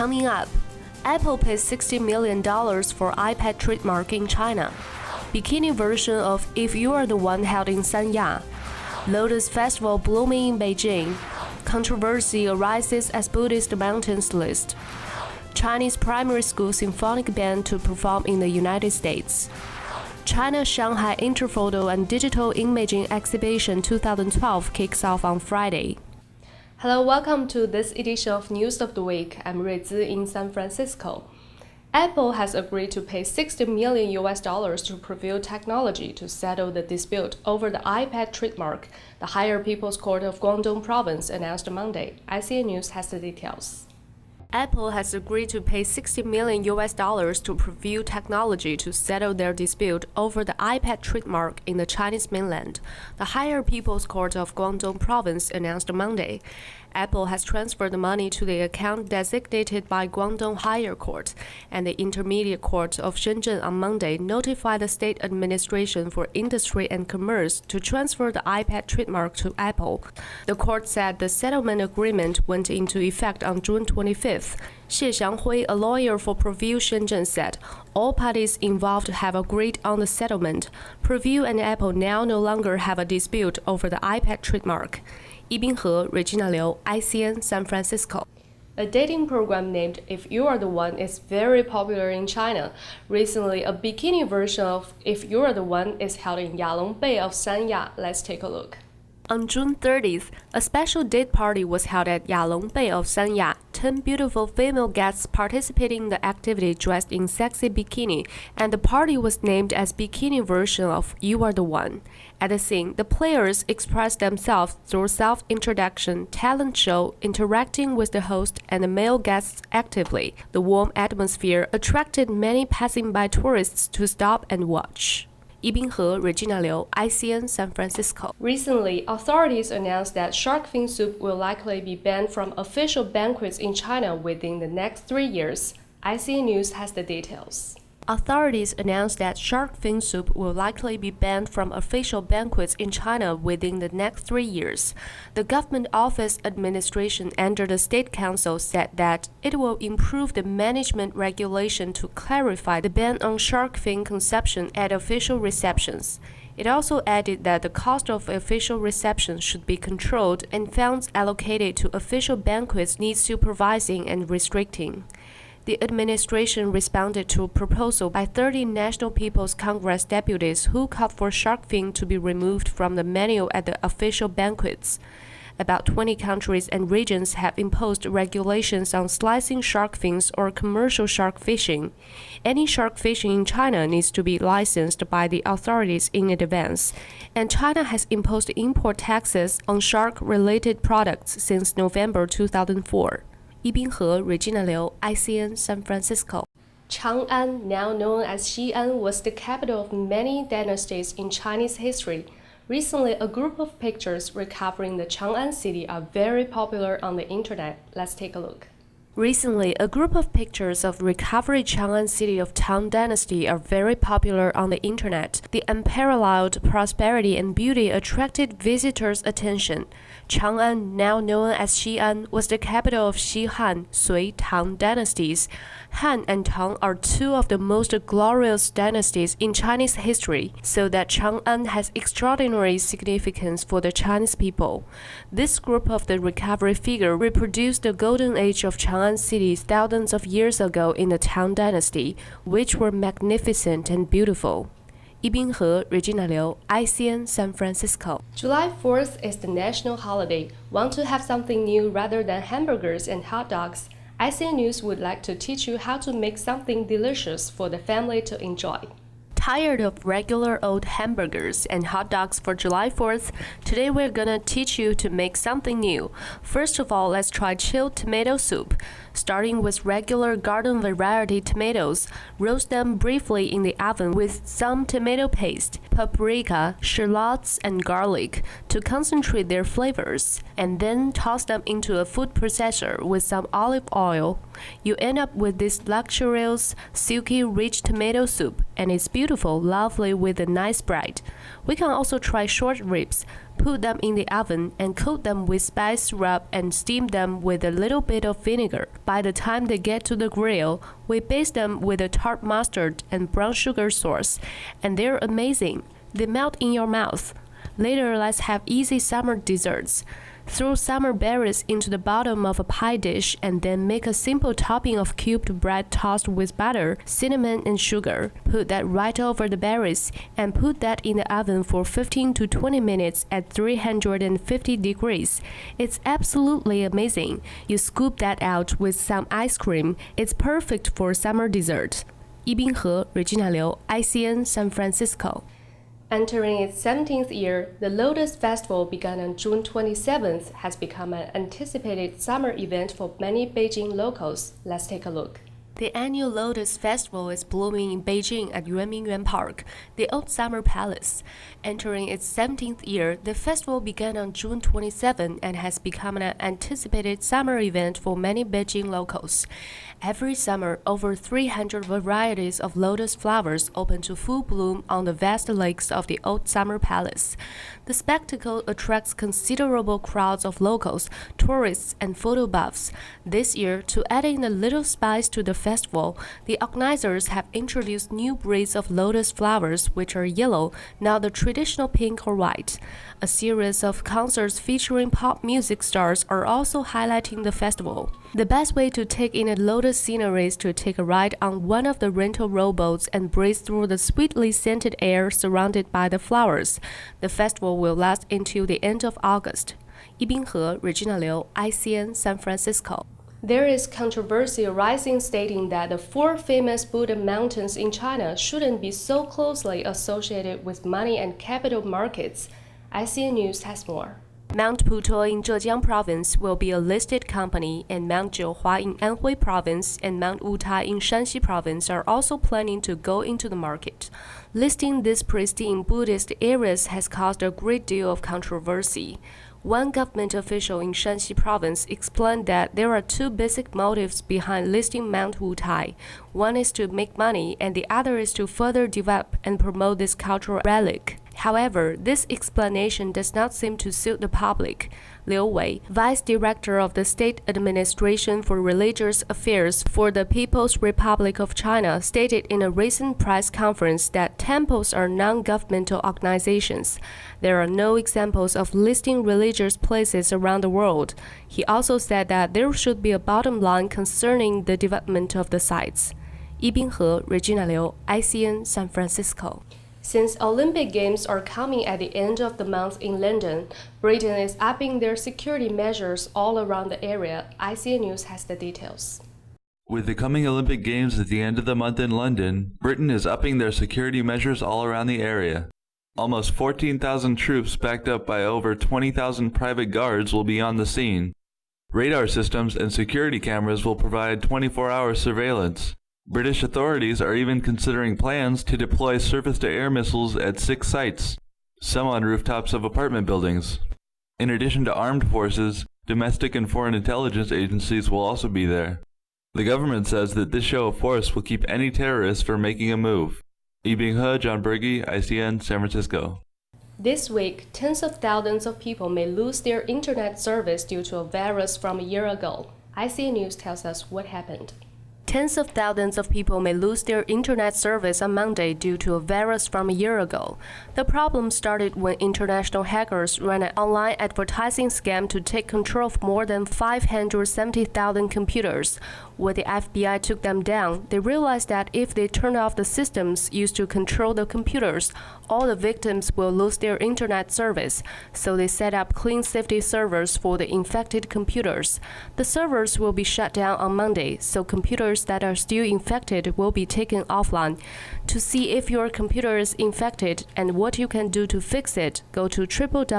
Coming up, Apple pays $60 million for iPad trademark in China. Bikini version of If You Are the One held in Sanya. Lotus Festival blooming in Beijing. Controversy arises as Buddhist mountains list. Chinese primary school symphonic band to perform in the United States. China Shanghai Interphoto and Digital Imaging Exhibition 2012 kicks off on Friday. Hello, welcome to this edition of News of the Week. I'm Ruizi in San Francisco. Apple has agreed to pay $60 million to Preview Technology to settle the dispute over the iPad trademark, the Higher People's Court of Guangdong Province announced Monday. ICN News has the details. Apple has agreed to pay $60 million to Preview Technology to settle their dispute over the iPad trademark in the Chinese mainland, the Higher People's Court of Guangdong Province announced Monday. Apple has transferred the money to the account designated by Guangdong Higher Court, and the Intermediate Court of Shenzhen on Monday notified the State Administration for Industry and Commerce to transfer the iPad trademark to Apple. The court said the settlement agreement went into effect on June 25th. Xie Xianghui, a lawyer for Preview Shenzhen, said all parties involved have agreed on the settlement. Preview and Apple now no longer have a dispute over the iPad trademark. Yibinghe, Regina Liu, ICN, San Francisco. A dating program named If You Are the One is very popular in China. Recently, a bikini version of If You Are the One is held in Yalong Bay of Sanya. Let's take a look. On June 30th, a special date party was held at Yalong Bay of Sanya. 10 beautiful female guests participated in the activity dressed in sexy bikini, and the party was named as bikini version of You Are the One. At the scene, the players expressed themselves through self-introduction, talent show, interacting with the host and the male guests actively. The warm atmosphere attracted many passing-by tourists to stop and watch. Yibinghe, Regina Liu, ICN, San Francisco. Recently, authorities announced that shark fin soup will likely be banned from official banquets in China within the next 3 years. ICN News has the details. Authorities announced that shark fin soup will likely be banned from official banquets in China within the next 3 years. The government office administration under the State Council said that it will improve the management regulation to clarify the ban on shark fin consumption at official receptions. It also added that the cost of official receptions should be controlled and funds allocated to official banquets need supervising and restricting. The administration responded to a proposal by 30 National People's Congress deputies who called for shark fin to be removed from the menu at the official banquets. About 20 countries and regions have imposed regulations on slicing shark fins or commercial shark fishing. Any shark fishing in China needs to be licensed by the authorities in advance, and China has imposed import taxes on shark-related products since November 2004. Yibinghe, Regina Liu, ICN, San Francisco. Chang'an, now known as Xi'an, was the capital of many dynasties in Chinese history. Recently, a group of pictures recovering the Chang'an city are very popular on the internet. Let's take a look. Recently, a group of pictures of recovered Chang'an city of Tang Dynasty are very popular on the internet. The unparalleled prosperity and beauty attracted visitors' attention. Chang'an, now known as Xi'an, was the capital of Xi-Han, Sui, Tang dynasties. Han and Tang are two of the most glorious dynasties in Chinese history, so that Chang'an has extraordinary significance for the Chinese people. This group of the recovery figure reproduced the golden age of Chang'an cities thousands of years ago in the Tang dynasty, which were magnificent and beautiful. Yibinghe, Regina Liu, ICN, San Francisco. July 4th is the national holiday. Want to have something new rather than hamburgers and hot dogs? ICN News would like to teach you how to make something delicious for the family to enjoy. Tired of regular old hamburgers and hot dogs for July 4th? Today we're gonna teach you to make something new. First of all, let's try chilled tomato soup. Starting with regular garden variety tomatoes, roast them briefly in the oven with some tomato paste, paprika, shallots, and garlic to concentrate their flavors, and then toss them into a food processor with some olive oil. You end up with this luxurious, silky, rich tomato soup, and it's beautiful, lovely with a nice bread. We can also try short ribs, put them in the oven and coat them with spice syrup and steam them with a little bit of vinegar. By the time they get to the grill, we baste them with a tart mustard and brown sugar sauce, and they're amazing. They melt in your mouth. Later, let's have easy summer desserts. Throw summer berries into the bottom of a pie dish and then make a simple topping of cubed bread tossed with butter, cinnamon, and sugar. Put that right over the berries and put that in the oven for 15 to 20 minutes at 350 degrees. It's absolutely amazing. You scoop that out with some ice cream. It's perfect for summer dessert. 伊宾和 Regina Liu, ICN San Francisco. Entering its 17th year, the Lotus Festival, begun on June 27th, has become an anticipated summer event for many Beijing locals. Let's take a look. The annual Lotus Festival is blooming in Beijing at Yuanmingyuan Park, the old summer palace. Entering its 17th year, the festival began on June 27 and has become an anticipated summer event for many Beijing locals. Every summer, over 300 varieties of lotus flowers open to full bloom on the vast lakes of the old summer palace. The spectacle attracts considerable crowds of locals, tourists, and photo buffs. This year, to add in a little spice to the festival, the organizers have introduced new breeds of lotus flowers which are yellow, not the traditional pink or white. A series of concerts featuring pop music stars are also highlighting the festival. The best way to take in a lotus scenery is to take a ride on one of the rental rowboats and breathe through the sweetly scented air surrounded by the flowers. The festival will last until the end of August. 伊宾和 Regina Liu, ICN San Francisco. There is controversy arising stating that the four famous Buddha mountains in China shouldn't be so closely associated with money and capital markets. ICN News has more. Mount Putuo in Zhejiang Province will be a listed company, and Mount Jiuhua in Anhui Province and Mount Wutai in Shanxi Province are also planning to go into the market. Listing these pristine Buddhist areas has caused a great deal of controversy. One government official in Shanxi Province explained that there are two basic motives behind listing Mount Wutai. One is to make money, and the other is to further develop and promote this cultural relic. However, this explanation does not seem to suit the public. Liu Wei, Vice Director of the State Administration for Religious Affairs for the People's Republic of China, stated in a recent press conference that temples are non-governmental organizations. There are no examples of listing religious places around the world. He also said that there should be a bottom line concerning the development of the sites. 伊宾和 Regina Liu, ICN San Francisco. Since Olympic Games are coming at the end of the month in London, Britain is upping their security measures all around the area. ICN News has the details. With the coming Olympic Games at the end of the month in London, Britain is upping their security measures all around the area. Almost 14,000 troops backed up by over 20,000 private guards will be on the scene. Radar systems and security cameras will provide 24-hour surveillance. British authorities are even considering plans to deploy surface-to-air missiles at 6 sites, some on rooftops of apartment buildings. In addition to armed forces, domestic and foreign intelligence agencies will also be there. The government says that this show of force will keep any terrorists from making a move. Yi Binghe, John Berge, ICN, San Francisco. This week, tens of thousands of people may lose their internet service due to a virus from a year ago. ICN News tells us what happened. Tens of thousands of people may lose their internet service on Monday due to a virus from a year ago. The problem started when international hackers ran an online advertising scam to take control of more than 570,000 computers. When the FBI took them down, they realized that if they turned off the systems used to control the computers, all the victims will lose their internet service, so they set up clean safety servers for the infected computers. The servers will be shut down on Monday, so computers that are still infected will be taken offline. To see if your computer is infected and what you can do to fix it, go to www.dcwg.org.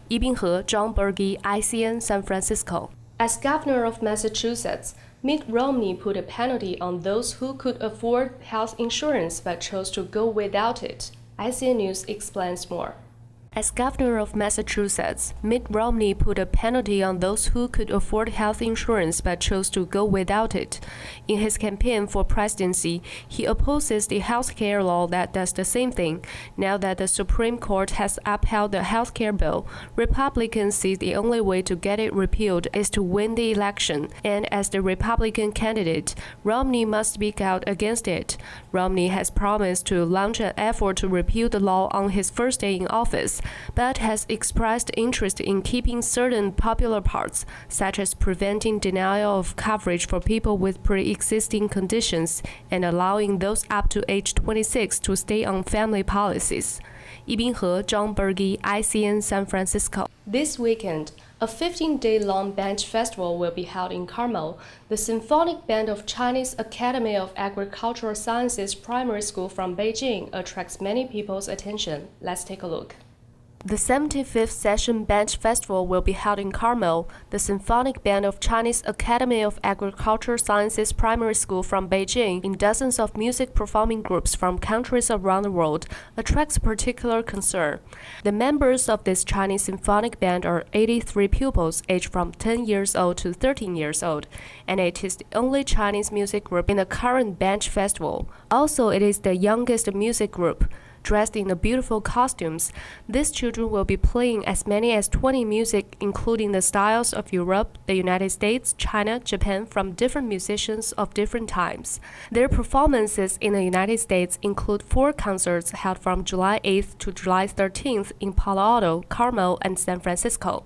Yi Binghe, John Berge, ICN San Francisco. As governor of Massachusetts, Mitt Romney put a penalty on those who could afford health insurance but chose to go without it. ICN News explains more. As governor of Massachusetts, Mitt Romney put a penalty on those who could afford health insurance but chose to go without it. In his campaign for presidency, he opposes the health care law that does the same thing. Now that the Supreme Court has upheld the health care bill, Republicans see the only way to get it repealed is to win the election, and as the Republican candidate, Romney must speak out against it. Romney has promised to launch an effort to repeal the law on his first day in office, but has expressed interest in keeping certain popular parts, such as preventing denial of coverage for people with pre-existing conditions and allowing those up to age 26 to stay on family policies. Ibinhe, John Berge, ICN San Francisco. This weekend, a 15-day-long bench festival will be held in Carmel. The symphonic band of Chinese Academy of Agricultural Sciences Primary School from Beijing attracts many people's attention. Let's take a look. The 75th Session Bench Festival will be held in Carmel. The Symphonic Band of Chinese Academy of Agricultural Sciences Primary School from Beijing, in dozens of music performing groups from countries around the world, attracts particular concern. The members of this Chinese symphonic band are 83 pupils aged from 10 years old to 13 years old, and it is the only Chinese music group in the current bench festival. Also, it is the youngest music group. Dressed in the beautiful costumes, these children will be playing as many as 20 music, including the styles of Europe, the United States, China, Japan, from different musicians of different times. Their performances in the United States include 4 concerts held from July 8th to July 13th in Palo Alto, Carmel, and San Francisco.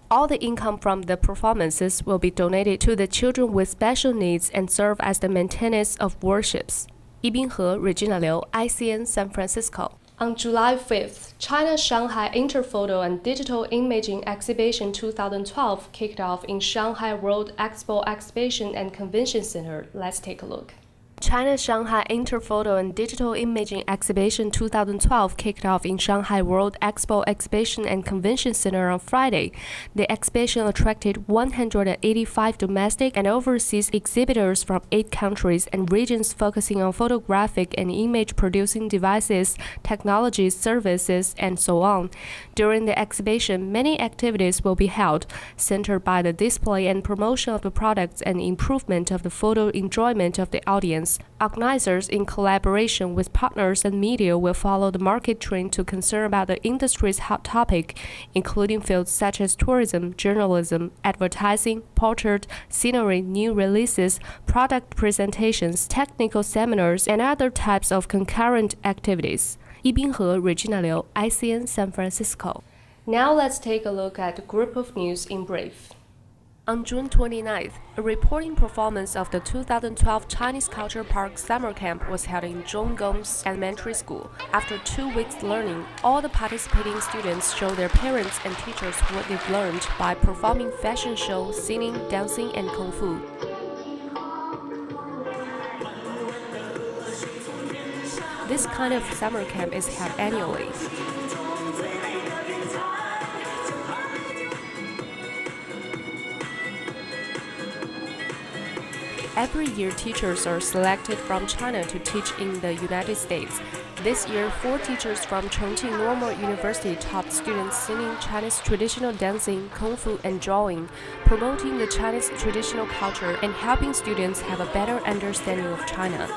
All the income from the performances will be donated to the children with special needs and serve as the maintenance of worships. Ibinhe, Regina Liu, ICN San Francisco. On July 5th, China's Shanghai Interphoto and Digital Imaging Exhibition 2012 kicked off in Shanghai World Expo Exhibition and Convention Center. Let's take a look. China's Shanghai Interphoto and Digital Imaging Exhibition 2012 kicked off in Shanghai World Expo Exhibition and Convention Center on Friday. The exhibition attracted 185 domestic and overseas exhibitors from 8 countries and regions focusing on photographic and image-producing devices, technologies, services, and so on. During the exhibition, many activities will be held, centered by the display and promotion of the products and improvement of the photo enjoyment of the audience. Organizers, in collaboration with partners and media, will follow the market trend to concern about the industry's hot topic, including fields such as tourism, journalism, advertising, portrait, scenery, new releases, product presentations, technical seminars, and other types of concurrent activities. Ibinhe, Regina Liu, ICN San Francisco. Now let's take a look at the group of news in brief. On June 29th, a reporting performance of the 2012 Chinese Culture Park Summer Camp was held in Zhonggong's elementary school. After 2 weeks learning, all the participating students showed their parents and teachers what they've learned by performing fashion shows, singing, dancing, and kung fu. This kind of summer camp is held annually. Every year, teachers are selected from China to teach in the United States. This year, 4 teachers from Chongqing Normal University taught students singing Chinese traditional dancing, kung fu, and drawing, promoting the Chinese traditional culture and helping students have a better understanding of China.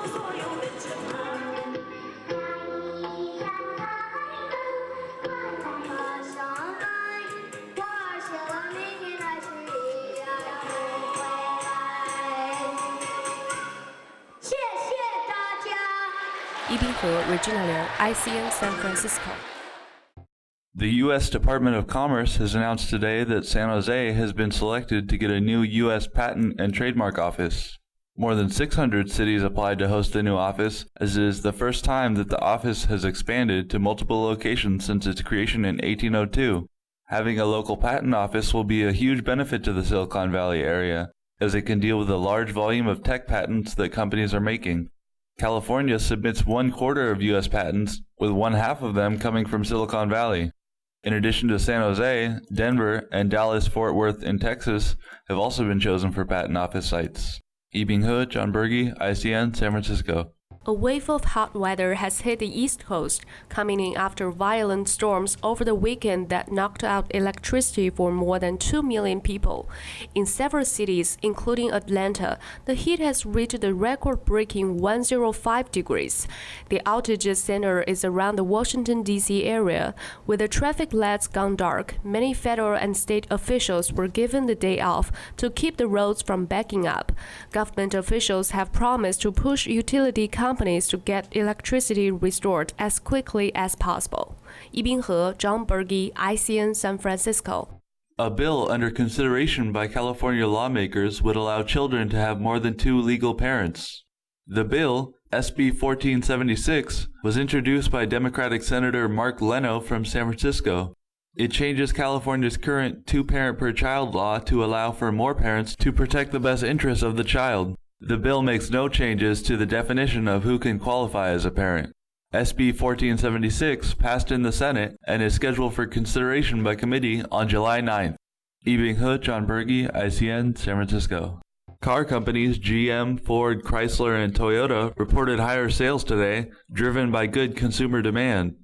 Ibinhe, Regina Liu, ICN San Francisco. The U.S. Department of Commerce has announced today that San Jose has been selected to get a new U.S. Patent and Trademark Office. More than 600 cities applied to host the new office, as it is the first time that the office has expanded to multiple locations since its creation in 1802. Having a local patent office will be a huge benefit to the Silicon Valley area, as it can deal with the large volume of tech patents that companies are making. California submits 1/4 of U.S. patents, with 1/2 of them coming from Silicon Valley. In addition to San Jose, Denver, and Dallas-Fort Worth in Texas have also been chosen for patent office sites. Ibinhe, John Berge, ICN, San Francisco. A wave of hot weather has hit the East Coast, coming in after violent storms over the weekend that knocked out electricity for more than 2 million people. In several cities, including Atlanta, the heat has reached the record-breaking 105 degrees. The Outages Center is around the Washington, D.C. area. With the traffic lights gone dark, many federal and state officials were given the day off to keep the roads from backing up. Government officials have promised to push utility companies to get electricity restored as quickly as possible. Yi Binghe, John Berge, ICN San Francisco. A bill under consideration by California lawmakers would allow children to have more than 2 legal parents. The bill, SB 1476, was introduced by Democratic Senator Mark Leno from San Francisco. It changes California's current 2-parent-per-child law to allow for more parents to protect the best interests of the child. The bill makes no changes to the definition of who can qualify as a parent. SB 1476 passed in the Senate and is scheduled for consideration by committee on July 9th. Yi Binghe, John Berge, ICN, San Francisco. Car companies GM, Ford, Chrysler, and Toyota reported higher sales today, driven by good consumer demand.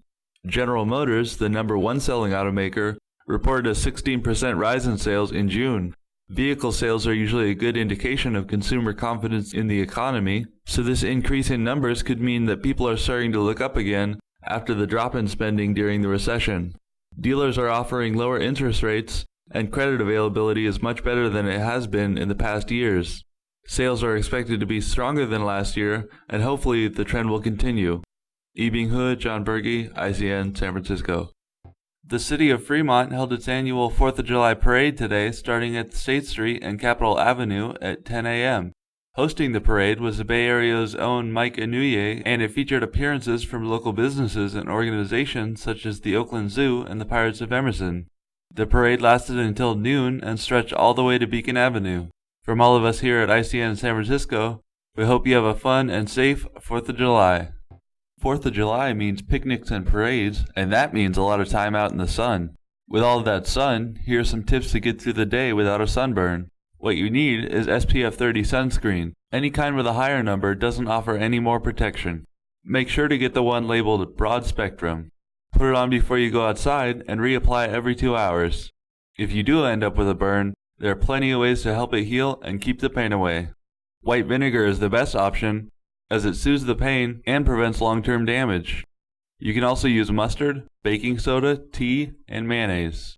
General Motors, the #1 selling automaker, reported a 16% rise in sales in June. Vehicle sales are usually a good indication of consumer confidence in the economy, so this increase in numbers could mean that people are starting to look up again after the drop in spending during the recession. Dealers are offering lower interest rates, and credit availability is much better than it has been in the past years. Sales are expected to be stronger than last year, and hopefully the trend will continue. Yi Binghe, John Berge, ICN, San Francisco. The city of Fremont held its annual 4th of July parade today, starting at State Street and Capitol Avenue at 10 a.m. Hosting the parade was the Bay Area's own Mike Inouye, and it featured appearances from local businesses and organizations such as the Oakland Zoo and the Pirates of Emerson. The parade lasted until noon and stretched all the way to Beacon Avenue. From all of us here at ICN San Francisco, we hope you have a fun and safe 4th of July. 4th of July means picnics and parades, and that means a lot of time out in the sun. With all of that sun, here are some tips to get through the day without a sunburn. What you need is SPF 30 sunscreen. Any kind with a higher number doesn't offer any more protection. Make sure to get the one labeled broad spectrum. Put it on before you go outside and reapply every 2 hours. If you do end up with a burn, there are plenty of ways to help it heal and keep the pain away. White vinegar is the best option, as it soothes the pain and prevents long-term damage. You can also use mustard, baking soda, tea, and mayonnaise.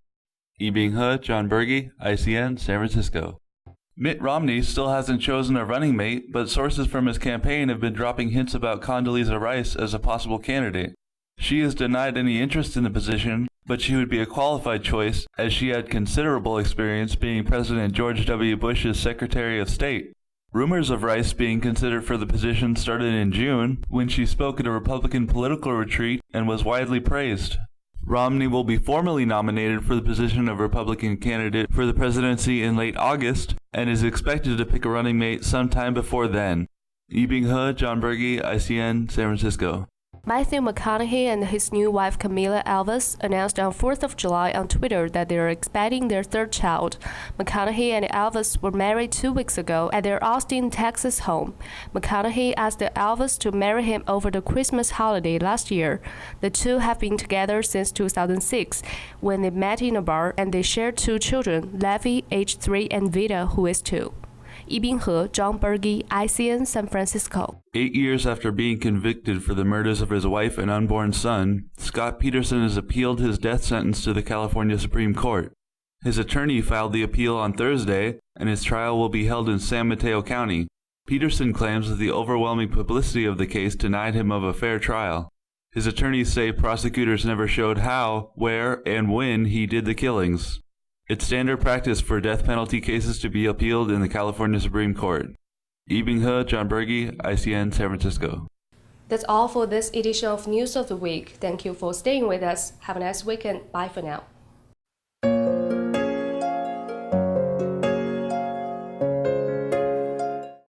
Yi Binghe, John Berge, ICN, San Francisco. Mitt Romney still hasn't chosen a running mate, but sources from his campaign have been dropping hints about Condoleezza Rice as a possible candidate. She has denied any interest in the position, but she would be a qualified choice as she had considerable experience being President George W. Bush's Secretary of State. Rumors of Rice being considered for the position started in June, when she spoke at a Republican political retreat and was widely praised. Romney will be formally nominated for the position of Republican candidate for the presidency in late August, and is expected to pick a running mate sometime before then. Yi Binghe, John Berge, ICN, San Francisco. Matthew McConaughey and his new wife Camila Elvis announced on 4th of July on Twitter that they are expecting their 3rd child. McConaughey and Elvis were married 2 weeks ago at their Austin, Texas home. McConaughey asked Elvis to marry him over the Christmas holiday last year. The two have been together since 2006, when they met in a bar, and they shared 2 children, Levi, age 3, and Vida, who is 2. Yi Binghe, John Berge, ICN, San Francisco. 8 years after being convicted for the murders of his wife and unborn son, Scott Peterson has appealed his death sentence to the California Supreme Court. His attorney filed the appeal on Thursday, and his trial will be held in San Mateo County. Peterson claims that the overwhelming publicity of the case denied him of a fair trial. His attorneys say prosecutors never showed how, where, and when he did the killings. It's standard practice for death penalty cases to be appealed in the California Supreme Court. Yi Binghe, John Berge, ICN, San Francisco. That's all for this edition of News of the Week. Thank you for staying with us. Have a nice weekend. Bye for now.